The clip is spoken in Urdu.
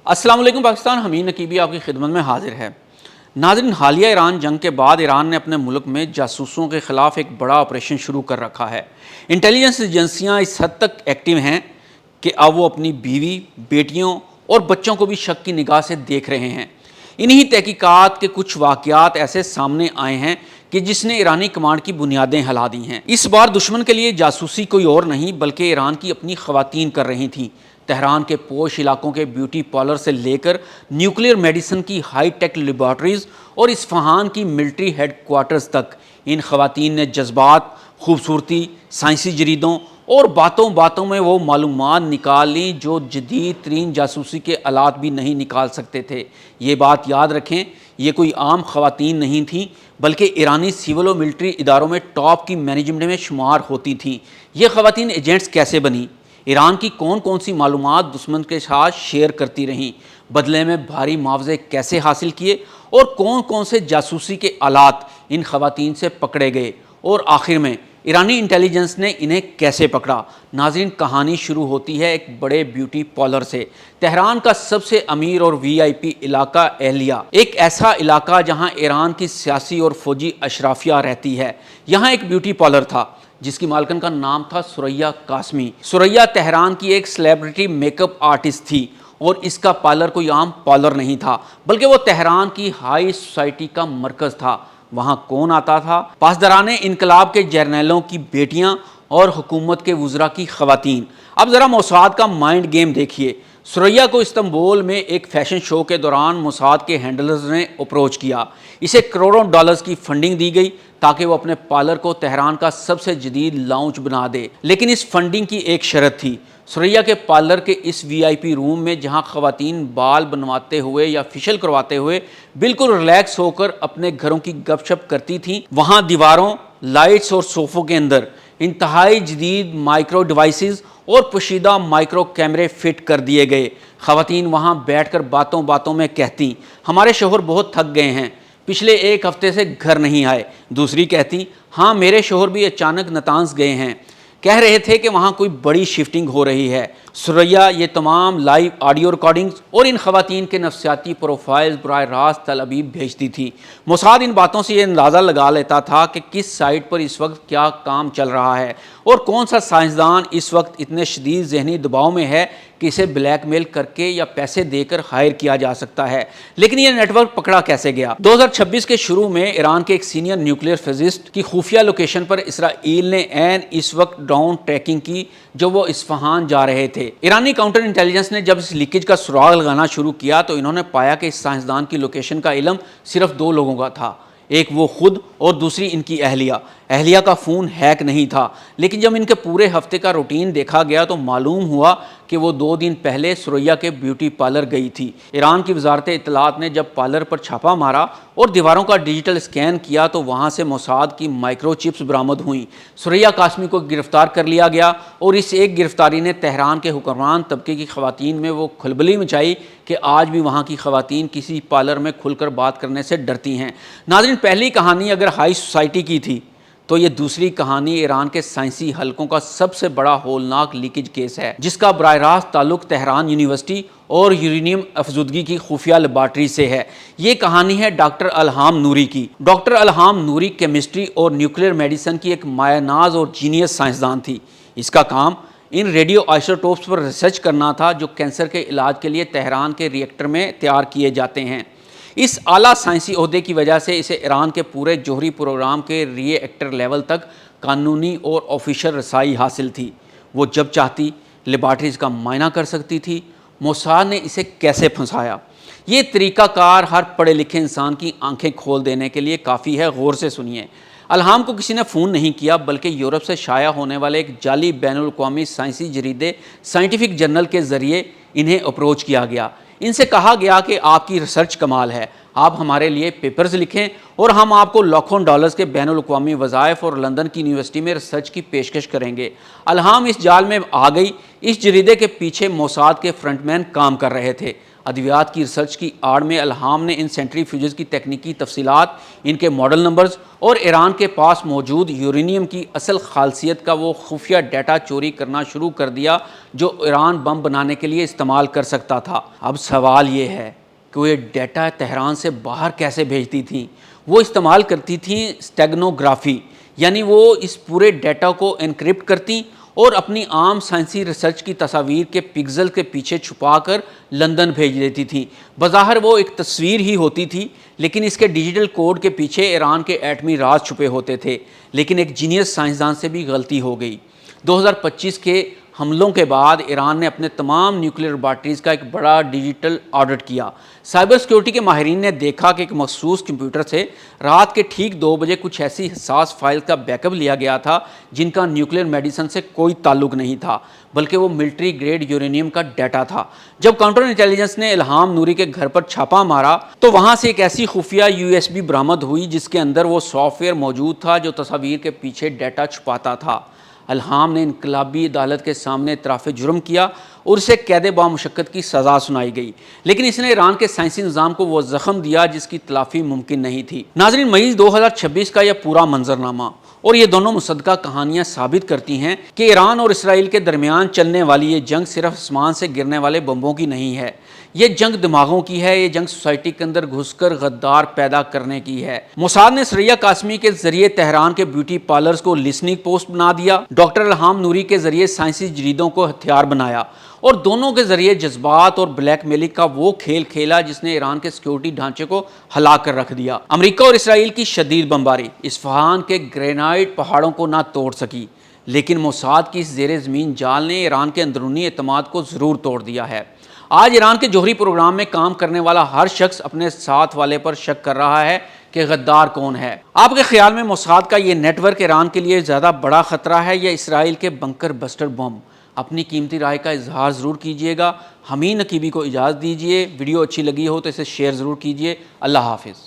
السلام علیکم پاکستان، حمید نقیبی آپ کی خدمت میں حاضر ہے۔ ناظرین، حالیہ ایران جنگ کے بعد ایران نے اپنے ملک میں جاسوسوں کے خلاف ایک بڑا آپریشن شروع کر رکھا ہے۔ انٹیلیجنس ایجنسیاں اس حد تک ایکٹیو ہیں کہ اب وہ اپنی بیوی، بیٹیوں اور بچوں کو بھی شک کی نگاہ سے دیکھ رہے ہیں۔ انہی تحقیقات کے کچھ واقعات ایسے سامنے آئے ہیں کہ جس نے ایرانی کمانڈ کی بنیادیں ہلا دی ہیں۔ اس بار دشمن کے لیے جاسوسی کوئی اور نہیں بلکہ ایران کی اپنی خواتین کر رہی تھیں۔ تہران کے پوش علاقوں کے بیوٹی پارلر سے لے کر نیوکلیئر میڈیسن کی ہائی ٹیک لیبارٹریز اور اصفہان کی ملٹری ہیڈ کوارٹرز تک ان خواتین نے جذبات، خوبصورتی، سائنسی جریدوں اور باتوں باتوں میں وہ معلومات نکال لیں جو جدید ترین جاسوسی کے آلات بھی نہیں نکال سکتے تھے۔ یہ بات یاد رکھیں، یہ کوئی عام خواتین نہیں تھیں بلکہ ایرانی سول و ملٹری اداروں میں ٹاپ کی مینجمنٹ میں شمار ہوتی تھیں۔ یہ خواتین ایجنٹس کیسے بنیں؟ ایران کی کون کون سی معلومات دشمن کے ساتھ شیئر کرتی رہیں؟ بدلے میں بھاری معاوضے کیسے حاصل کیے اور کون کون سے جاسوسی کے آلات ان خواتین سے پکڑے گئے؟ اور آخر میں ایرانی انٹیلیجنس نے انہیں کیسے پکڑا؟ ناظرین، کہانی شروع ہوتی ہے ایک بڑے بیوٹی پارلر سے۔ تہران کا سب سے امیر اور وی آئی پی علاقہ اہلیہ، ایک ایسا علاقہ جہاں ایران کی سیاسی اور فوجی اشرافیہ رہتی ہے۔ یہاں ایک بیوٹی پارلر تھا جس کی مالکن کا نام تھا ثریا قاسمی۔ ثریا تہران کی ایک سیلیبریٹی میک اپ آرٹسٹ تھی اور اس کا پارلر کوئی عام پارلر نہیں تھا بلکہ وہ تہران کی ہائی سوسائٹی کا مرکز تھا۔ وہاں کون آتا تھا؟ پاسداران انقلاب کے جرنیلوں کی بیٹیاں اور حکومت کے وزراء کی خواتین۔ اب ذرا موساد کا مائنڈ گیم دیکھیے۔ ثریا کو استنبول میں ایک فیشن شو کے دوران موساد کے ہینڈلرز نے اپروچ کیا۔ اسے کروڑوں ڈالرز کی فنڈنگ دی گئی تاکہ وہ اپنے پارلر کو تہران کا سب سے جدید لاؤنج بنا دے، لیکن اس فنڈنگ کی ایک شرط تھی۔ ثریا کے پارلر کے اس وی آئی پی روم میں جہاں خواتین بال بنواتے ہوئے یا فیشل کرواتے ہوئے بالکل ریلیکس ہو کر اپنے گھروں کی گپ شپ کرتی تھیں، وہاں دیواروں، لائٹس اور صوفوں کے اندر انتہائی جدید مائکرو ڈیوائسز اور پوشیدہ مائکرو کیمرے فٹ کر دیے گئے۔ خواتین وہاں بیٹھ کر باتوں باتوں میں کہتی، ہمارے شوہر بہت تھک گئے ہیں، پچھلے ایک ہفتے سے گھر نہیں آئے۔ دوسری کہتی، ہاں میرے شوہر بھی اچانک نتانز گئے ہیں، کہہ رہے تھے کہ وہاں کوئی بڑی شفٹنگ ہو رہی ہے۔ ثریا یہ تمام لائیو آڈیو ریکارڈنگز اور ان خواتین کے نفسیاتی پروفائلز براہ راست تل ابیب بھیجتی تھی۔ موساد ان باتوں سے یہ اندازہ لگا لیتا تھا کہ کس سائٹ پر اس وقت کیا کام چل رہا ہے اور کون سا سائنسدان اس وقت اتنے شدید ذہنی دباؤ میں ہے کہ اسے بلیک میل کر کے یا پیسے دے کر ہائر کیا جا سکتا ہے۔ لیکن یہ نیٹ ورک پکڑا کیسے گیا؟ 2026 کے شروع میں ایران کے ایک سینئر نیوکلیئر فزسٹ کی خفیہ لوکیشن پر اسرائیل نے عین اس وقت ڈرون ٹریکنگ کی جو وہ اصفہان جا رہے تھے۔ ایرانی کاؤنٹر انٹیلیجنس نے جب اس لیکیج کا سراغ لگانا شروع کیا تو انہوں نے پایا کہ اس سائنسدان کی لوکیشن کا علم صرف دو لوگوں کا تھا، ایک وہ خود اور دوسری ان کی اہلیہ کا فون ہیک نہیں تھا۔ لیکن جب ان کے پورے ہفتے کا روٹین دیکھا گیا تو معلوم ہوا کہ وہ 2 دن پہلے ثریا کے بیوٹی پارلر گئی تھی۔ ایران کی وزارت اطلاعات نے جب پارلر پر چھاپا مارا اور دیواروں کا ڈیجیٹل اسکین کیا تو وہاں سے موساد کی مائکرو چپس برآمد ہوئیں۔ ثریا قاسمی کو گرفتار کر لیا گیا اور اس ایک گرفتاری نے تہران کے حکمران طبقے کی خواتین میں وہ کھلبلی مچائی کہ آج بھی وہاں کی خواتین کسی پارلر میں کھل کر بات کرنے سے ڈرتی ہیں۔ ناظرین، پہلی کہانی اگر ہائی سوسائٹی کی تھی تو یہ دوسری کہانی ایران کے سائنسی حلقوں کا سب سے بڑا ہولناک لیکیج کیس ہے جس کا براہ راست تعلق تہران یونیورسٹی اور یورینیم افزودگی کی خفیہ لیبارٹری سے ہے۔ یہ کہانی ہے ڈاکٹر الہام نوری کی۔ ڈاکٹر الہام نوری کیمسٹری اور نیوکلیئر میڈیسن کی ایک مایہ ناز اور جینیس سائنسدان تھی۔ اس کا کام in radio isotopes per research کرنا تھا جو کینسر کے علاج کے لیے تہران کے ری ایکٹر میں تیار کیے جاتے ہیں۔ اس اعلیٰ سائنسی عہدے کی وجہ سے اسے ایران کے پورے جوہری پروگرام کے ری ایکٹر لیول تک قانونی اور آفیشل رسائی حاصل تھی۔ وہ جب چاہتی لیبارٹریز کا معائنہ کر سکتی تھی۔ موساد نے اسے کیسے پھنسایا؟ یہ طریقہ کار ہر پڑھے لکھے انسان کی آنکھیں کھول دینے کے لیے کافی ہے، غور سے سنیے۔ الہام کو کسی نے فون نہیں کیا بلکہ یورپ سے شائع ہونے والے ایک جعلی بین الاقوامی سائنسی جریدے سائنٹیفک جرنل کے ذریعے انہیں اپروچ کیا گیا۔ ان سے کہا گیا کہ آپ کی ریسرچ کمال ہے، آپ ہمارے لیے پیپرز لکھیں اور ہم آپ کو لاکھوں ڈالرز کے بین الاقوامی وظائف اور لندن کی یونیورسٹی میں ریسرچ کی پیشکش کریں گے۔ الہام اس جال میں آ گئی۔ اس جریدے کے پیچھے موساد کے فرنٹ مین کام کر رہے تھے۔ ادویات کی ریسرچ کی آڑ میں الہام نے ان سینٹریفیوجز کی تکنیکی تفصیلات، ان کے ماڈل نمبرز اور ایران کے پاس موجود یورینیم کی اصل خاصیت کا وہ خفیہ ڈیٹا چوری کرنا شروع کر دیا جو ایران بم بنانے کے لیے استعمال کر سکتا تھا۔ اب سوال یہ ہے کہ وہ یہ ڈیٹا تہران سے باہر کیسے بھیجتی تھیں؟ وہ استعمال کرتی تھیں اسٹیگنوگرافی، یعنی وہ اس پورے ڈیٹا کو انکرپٹ کرتی اور اپنی عام سائنسی ریسرچ کی تصاویر کے پکسل کے پیچھے چھپا کر لندن بھیج دیتی تھی۔ بظاہر وہ ایک تصویر ہی ہوتی تھی، لیکن اس کے ڈیجیٹل کوڈ کے پیچھے ایران کے ایٹمی راز چھپے ہوتے تھے۔ لیکن ایک جینیس سائنسدان سے بھی غلطی ہو گئی۔ 2025 کے حملوں کے بعد ایران نے اپنے تمام نیوکلیئر لیبارٹریز کا ایک بڑا ڈیجیٹل آڈٹ کیا۔ سائبر سیکیورٹی کے ماہرین نے دیکھا کہ ایک مخصوص کمپیوٹر سے رات کے ٹھیک 2 بجے کچھ ایسی حساس فائل کا بیک اپ لیا گیا تھا جن کا نیوکلیئر میڈیسن سے کوئی تعلق نہیں تھا، بلکہ وہ ملٹری گریڈ یورینیم کا ڈیٹا تھا۔ جب کاؤنٹر انٹیلیجنس نے الہام نوری کے گھر پر چھاپا مارا تو وہاں سے ایک ایسی خفیہ USB برآمد ہوئی جس کے اندر وہ سافٹ ویئر موجود تھا جو تصاویر کے پیچھے ڈیٹا چھپاتا تھا۔ الہام نے انقلابی عدالت کے سامنے اعتراف جرم کیا اور اسے قید بامشقت کی سزا سنائی گئی، لیکن اس نے ایران کے سائنسی نظام کو وہ زخم دیا جس کی تلافی ممکن نہیں تھی۔ ناظرین، مئی 2026 کا یہ پورا منظرنامہ اور یہ دونوں مصدقہ کہانیاں ثابت کرتی ہیں کہ ایران اور اسرائیل کے درمیان چلنے والی یہ جنگ صرف آسمان سے گرنے والے بمبوں کی نہیں ہے، یہ جنگ دماغوں کی ہے، یہ جنگ سوسائٹی کے اندر گھس کر غدار پیدا کرنے کی ہے۔ موساد نے سریا قاسمی کے ذریعے تہران کے بیوٹی پارلرز کو لسننگ پوسٹ بنا دیا، ڈاکٹر الہام نوری کے ذریعے سائنسی جریدوں کو ہتھیار بنایا اور دونوں کے ذریعے جذبات اور بلیک میلنگ کا وہ کھیل کھیلا جس نے ایران کے سیکیورٹی ڈھانچے کو ہلا کر رکھ دیا۔ امریکہ اور اسرائیل کی شدید بمباری اصفہان کے گرینائٹ پہاڑوں کو نہ توڑ سکی، لیکن موساد کی اس زیر زمین جال نے ایران کے اندرونی اعتماد کو ضرور توڑ دیا ہے۔ آج ایران کے جوہری پروگرام میں کام کرنے والا ہر شخص اپنے ساتھ والے پر شک کر رہا ہے کہ غدار کون ہے۔ آپ کے خیال میں موساد کا یہ نیٹ ورک ایران کے لیے زیادہ بڑا خطرہ ہے یا اسرائیل کے بنکر بسٹر بم؟ اپنی قیمتی رائے کا اظہار ضرور کیجیے گا۔ حمید نقیبی کو اجازت دیجیے۔ ویڈیو اچھی لگی ہو تو اسے شیئر ضرور کیجیے۔ اللہ حافظ۔